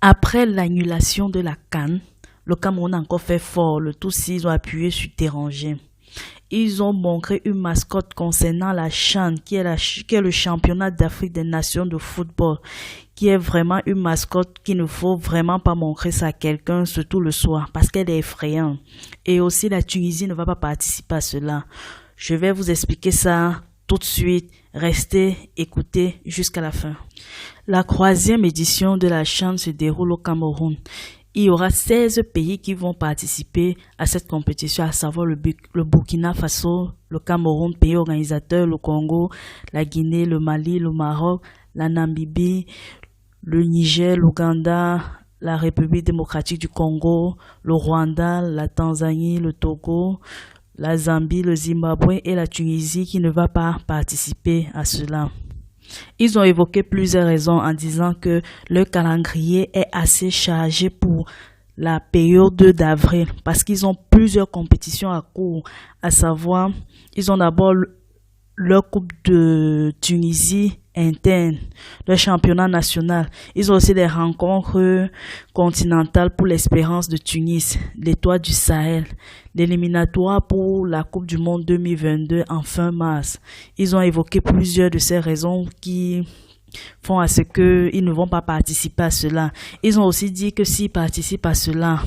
Après l'annulation de la CAN, le Cameroun a encore fait fort. Le tout ils ont appuyé sur Terranger. Ils ont montré une mascotte concernant la CHAN, qui est le championnat d'Afrique des nations de football, qui est vraiment une mascotte qu'il ne faut vraiment pas montrer ça à quelqu'un, surtout le soir, parce qu'elle est effrayante. Et aussi, la Tunisie ne va pas participer à cela. Je vais vous expliquer ça tout de suite. Restez, écoutez jusqu'à la fin. La 3e édition de la CHAN se déroule au Cameroun. Il y aura 16 pays qui vont participer à cette compétition, à savoir le Burkina Faso, le Cameroun, pays organisateur, le Congo, la Guinée, le Mali, le Maroc, la Namibie, le Niger, l'Ouganda, la République démocratique du Congo, le Rwanda, la Tanzanie, le Togo, la Zambie, le Zimbabwe et la Tunisie qui ne va pas participer à cela. Ils ont évoqué plusieurs raisons en disant que le calendrier est assez chargé pour la période d'avril parce qu'ils ont plusieurs compétitions à cours, à savoir, ils ont d'abord leur Coupe de Tunisie interne, le championnat national. Ils ont aussi des rencontres continentales pour l'Espérance de Tunis, l'Étoile du Sahel, l'éliminatoire pour la Coupe du Monde 2022 en fin mars. Ils ont évoqué plusieurs de ces raisons qui font à ce qu'ils ne vont pas participer à cela. Ils ont aussi dit que s'ils participent à cela,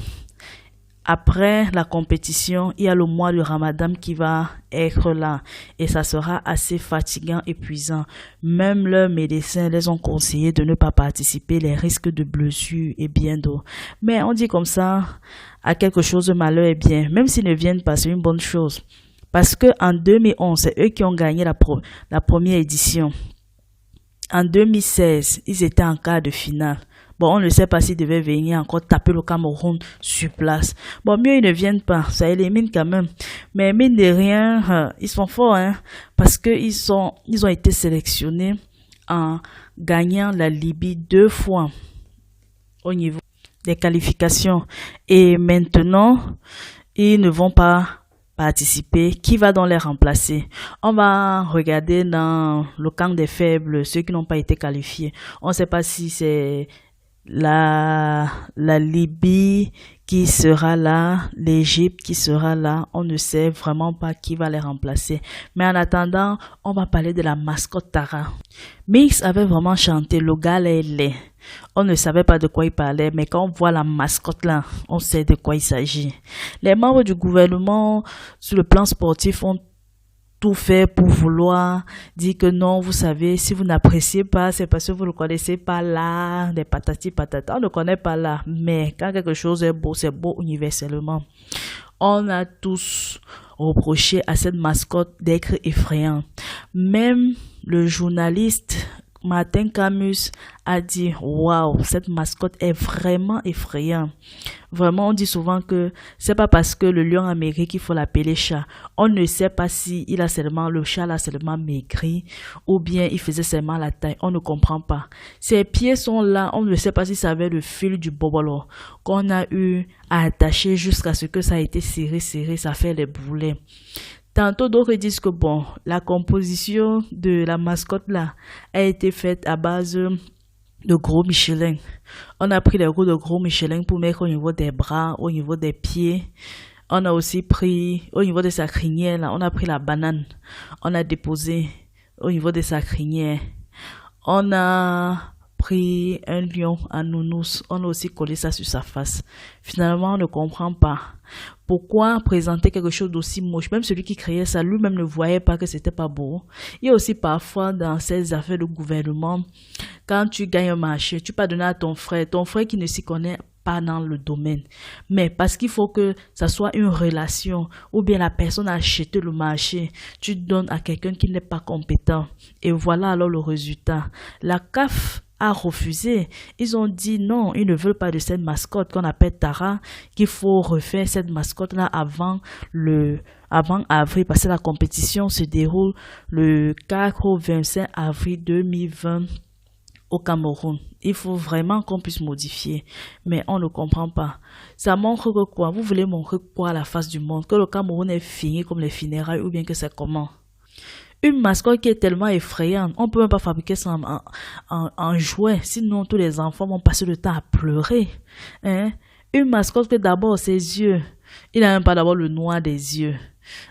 après la compétition, il y a le mois de Ramadan qui va être là et ça sera assez fatigant, épuisant. Même leurs médecins les ont conseillé de ne pas participer, les risques de blessures et bien d'autres. Mais on dit comme ça, à quelque chose de malheur et bien. Même s'ils ne viennent pas, c'est une bonne chose. Parce que en 2011, c'est eux qui ont gagné la première édition. En 2016, ils étaient en quart de finale. Bon, on ne sait pas s'ils devaient venir encore taper le Cameroun sur place. Bon, mieux ils ne viennent pas, ça élimine quand même. Mais mine de rien, ils sont forts, hein, parce que ils ont été sélectionnés en gagnant la Libye 2 fois au niveau des qualifications. Et maintenant, ils ne vont pas participer. Qui va donc les remplacer? On va regarder dans le camp des faibles, ceux qui n'ont pas été qualifiés. On ne sait pas si c'est la Libye qui sera là, l'Égypte qui sera là, on ne sait vraiment pas qui va les remplacer. Mais en attendant, on va parler de la mascotte Tara. Mix avait vraiment chanté, le gars là, il est. On ne savait pas de quoi il parlait, mais quand on voit la mascotte là, on sait de quoi il s'agit. Les membres du gouvernement, sur le plan sportif, ont tout fait pour vouloir dire que non, vous savez, si vous n'appréciez pas, c'est parce que vous ne connaissez pas l'art des patati patata. On ne connaît pas l'art, mais quand quelque chose est beau, c'est beau universellement. On a tous reproché à cette mascotte d'être effrayante. Même le journaliste Martin Camus a dit waouh, cette mascotte est vraiment effrayante. Vraiment, on dit souvent que c'est pas parce que le lion a maigri qu'il faut l'appeler chat. On ne sait pas si le chat a seulement maigri ou bien il faisait seulement la taille. On ne comprend pas. Ses pieds sont là. On ne sait pas si ça avait le fil du bobolo qu'on a eu à attacher jusqu'à ce que ça a été serré, ça fait les boulets. Tantôt d'autres disent que bon, la composition de la mascotte là a été faite à base de gros Michelin. On a pris les roues de gros Michelin pour mettre au niveau des bras, au niveau des pieds. On a aussi pris au niveau de sa crinière là, on a pris la banane. On a déposé au niveau de sa crinière. On a pris un lion en nounours, on a aussi collé ça sur sa face. Finalement, on ne comprend pas pourquoi présenter quelque chose d'aussi moche. Même celui qui créait ça, lui-même ne voyait pas que c'était pas beau. Il y a aussi parfois dans ces affaires de gouvernement, quand tu gagnes un marché, tu peux donner à ton frère qui ne s'y connaît pas dans le domaine, mais parce qu'il faut que ça soit une relation ou bien la personne a acheté le marché, tu donnes à quelqu'un qui n'est pas compétent et voilà alors le résultat. La CAF a refusé. Ils ont dit non, ils ne veulent pas de cette mascotte qu'on appelle Tara, qu'il faut refaire cette mascotte là avant avril, parce que la compétition se déroule le 4 au 25 avril 2020 au Cameroun. Il faut vraiment qu'on puisse modifier, mais on ne comprend pas. Ça montre que quoi? Vous voulez montrer quoi à la face du monde? Que le Cameroun est fini comme les funérailles ou bien que c'est comment? Une mascotte qui est tellement effrayante, on peut même pas fabriquer ça en jouet, sinon tous les enfants vont passer le temps à pleurer. Hein? Une mascotte que d'abord ses yeux, il n'a même pas d'abord le noir des yeux.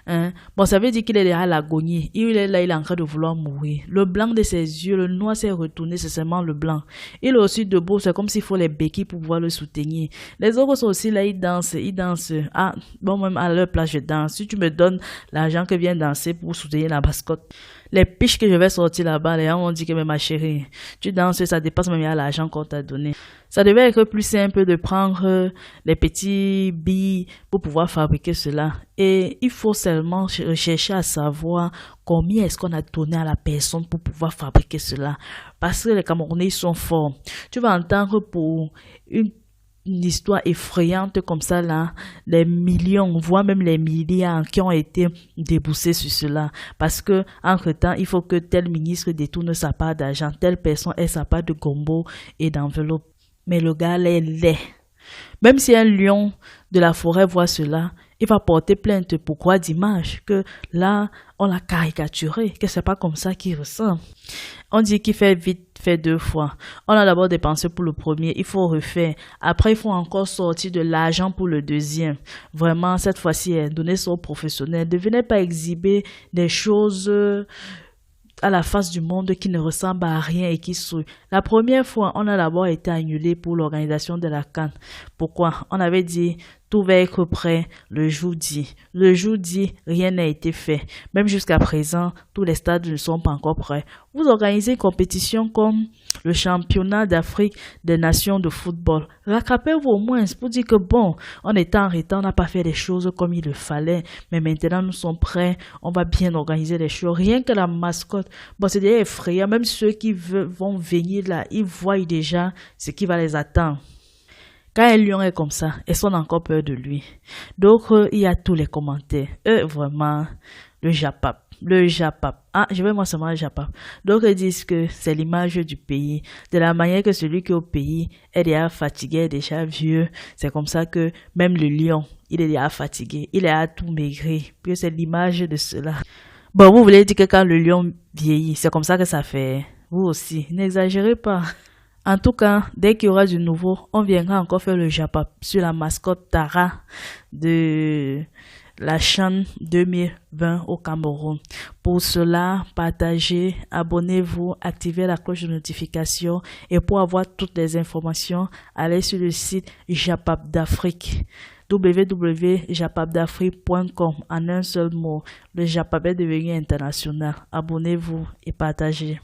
Hein? Bon, ça veut dire qu'il est déjà à l'agonie. Il est là, il est en train de vouloir mourir. Le blanc de ses yeux, le noir s'est retourné, c'est seulement le blanc. Il est aussi debout, c'est comme s'il faut les béquilles pour pouvoir le soutenir. Les autres sont aussi là, ils dansent, ils dansent. Ah, bon, même à leur place, je danse. Si tu me donnes l'argent que vient danser pour soutenir la mascotte, les piches que je vais sortir là-bas, les gens vont dire que mais ma chérie, tu danses, ça dépasse même l'argent qu'on t'a donné. Ça devait être plus simple de prendre les petits billes pour pouvoir fabriquer cela. Et il faut seulement chercher à savoir combien est-ce qu'on a donné à la personne pour pouvoir fabriquer cela. Parce que les Camerounais sont forts. Tu vas entendre pour une histoire effrayante comme ça là, les millions, voire même les milliards qui ont été déboursés sur cela. Parce que, entre-temps, il faut que tel ministre détourne sa part d'argent, telle personne ait sa part de gombo et d'enveloppe. Mais le gars là est laid. Même si un lion de la forêt voit cela, il va porter plainte. Pourquoi d'image? Que là, on l'a caricaturé, que c'est pas comme ça qu'il ressemble. On dit qu'il fait vite, fait 2 fois. On a d'abord dépensé pour le premier, il faut refaire. Après, il faut encore sortir de l'argent pour le deuxième. Vraiment, cette fois-ci, donner ça aux professionnels. Ne venez pas exhiber des choses à la face du monde qui ne ressemble à rien et qui souille. La première fois, on a d'abord été annulé pour l'organisation de la CAN. Pourquoi? On avait dit tout va être prêt le jour dit. Le jour dit, rien n'a été fait. Même jusqu'à présent, tous les stades ne sont pas encore prêts. Vous organisez une compétition comme le championnat d'Afrique des nations de football. Rattrapez-vous au moins pour dire que bon, on était en retard, on n'a pas fait les choses comme il le fallait. Mais maintenant, nous sommes prêts. On va bien organiser les choses. Rien que la mascotte. Bon, c'est déjà effrayant. Même ceux qui vont venir là, ils voient déjà ce qui va les attendre. Quand un lion est comme ça, ils sont encore peur de lui. Donc, il y a tous les commentaires. Vraiment, le Japap. Le Japap. Ah, je vais moi seulement le Japap. Donc, ils disent que c'est l'image du pays. De la manière que celui qui est au pays est déjà fatigué, déjà vieux. C'est comme ça que même le lion, il est déjà fatigué. Il est à tout maigri. Puis c'est l'image de cela. Bon, vous voulez dire que quand le lion vieillit, c'est comme ça que ça fait. Vous aussi, n'exagérez pas. En tout cas, dès qu'il y aura du nouveau, on viendra encore faire le Japap sur la mascotte Tara de la CHAN 2020 au Cameroun. Pour cela, partagez, abonnez-vous, activez la cloche de notification et pour avoir toutes les informations, allez sur le site Japap d'Afrique. www.japapdafrique.com en un seul mot. Le Japap est devenu international. Abonnez-vous et partagez.